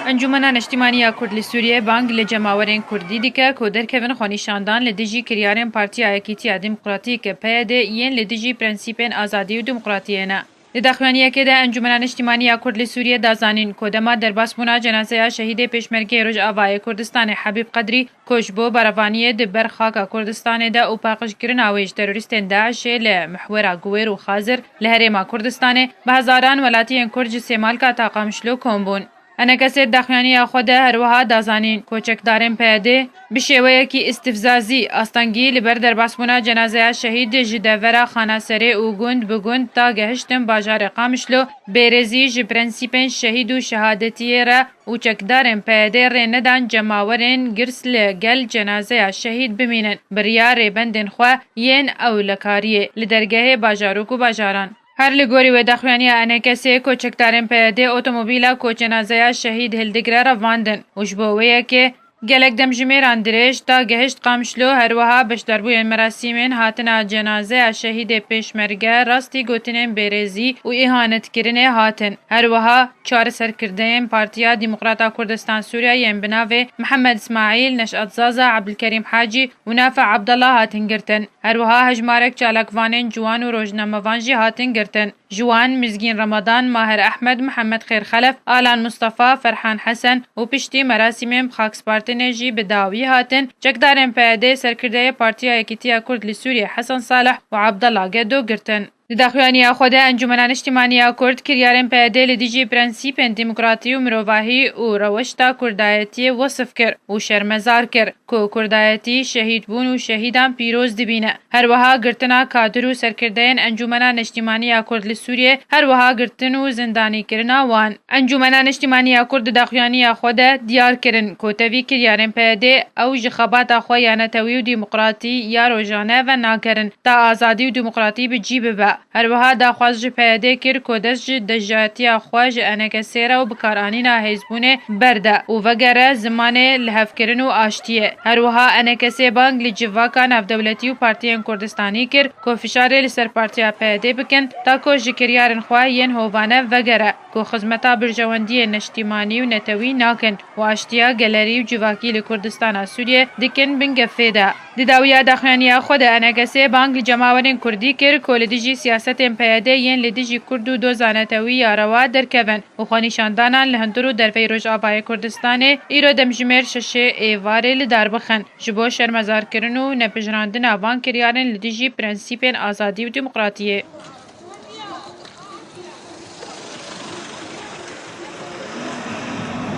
انجمنا نشتیمانیا کرد لی سوریه بانگ لی جماورین کردی دیکه که درکوین خونیشاندان لی دیجی کریارین پارتیا یکیتیا دموکراتیک پیاده یین لی دیجی پرنسیپین آزادی و دموکراتیه نه. لدخوانیه که ده انجمنا نشتیمانیا کرد لی سوریه دازانین کدما درباس بونا جنازه شهید پیشمرگی روج آوای کردستان حبیب قدری کشبو برافانیه دبر خاکا کردستان ده او پاقش گرن آویج تروریستین داعش لی محور گویر و خازر لهرما کردستان به هزاران ولاتین کرد جسیمال کا تاقامشلو کمبون. انا کسی دخیانی خود هر وها دازانین کوچکدارین پیاده بشویه کی استفزازی استانگی لبر در باسمونا جنازه شهید جدورا خاناسری او گوند بگوند تا گهشتن باجار قامشلو بیرزی ج پرنسیپن شهید و شهادتی را او چکدارین پیاده رندان جماورین گرس لگل جنازه شهید بمینن بریار بندن خوا ین او لکاریه لدرگه باجاروکو باجاران هر لگوری و دخوانی آن کسی کوچکدارین پیاده اتومبیلا کوچنازه شهید هلدگره را واندن وشبویه که گلک دمجمیر اندرش تا گهشت قامشلو هر وها بشدربوی مراسمین هاتن جنازه شهید پیشمرگه راستی گوتنین بیرزی و اهانت کرنه هاتن هر وها چار سرکردین پارتیا دموکراتا کردستان سوریه یم بناوه محمد اسماعیل نشأت زازا عبدالکریم حاجی و نافع عبدالله هاتن گرتن هر وها هجمارک چالکوانین جوان و روزنامه‌وان هاتن گرتن جوان مزگین رمضان ماهر احمد محمد خیر خلف آلان مصطفى فرحان حسن و پشتی مراسم خاکس پارتنجی بداوی هاتن چکدارن پیاده سرکرده پارتیا یکیتیا کرد لسوریه حسن صالح و عبدالله گدو گرتن لدخوانی خود انجمنا نشتیمانیا کرد کریارن پیاده لدیجی پرنسیپن دموکراتی و مروواهی و روشتا کردایتی وصف کر و شرمزار کر که کردایتی شهید بون و شهیدان پیروز دبینه هر وها گرتنا کادر و سرکردین انجمنا نشتیمانیا کرد لسوریه هر وها گرتن و زندانی کرنا وان انجمنا نشتیمانیا کرد دخوانی خود دیار کرن که تاوی کریارن پیاده او جخبات خو یانتوی و دموکراتی یا روزانه و ناکرن تا آزادی و دموکراتی بجیب با هر وها داخواز پیاده کر کودس دجاتی خواج انکسیره و بکارانینا حزبونه برده و وگره زمان لحفکرن و آشتیه هر وها انکسی بانگ لجواکا نفدولتی و پارتیان کردستانی کر که فشاره لسر پارتیا پیاده بکن تا که جکریارن خواه ین هوانه وگره که خزمتا برجواندی نشتیمانی و نتوی ناکن و آشتیا گلری و جواکی لکردستان سوریه دکن بنگفیده دداویا دخوانی خود انکسی بانگ لجماورین کردی کر که لدیجی سیاست پیاده ین لدیجی کرد و دوزانتوی یاروا درکوین و خانیشاندانان لهندرو در ویروج آبای کردستان ایرو دمجمیر ششه ایواره لدار بخن جبو شرمزار کرن و نپجراندن آوان کریارن لدیجی پرنسیپین آزادی و دموکراتیه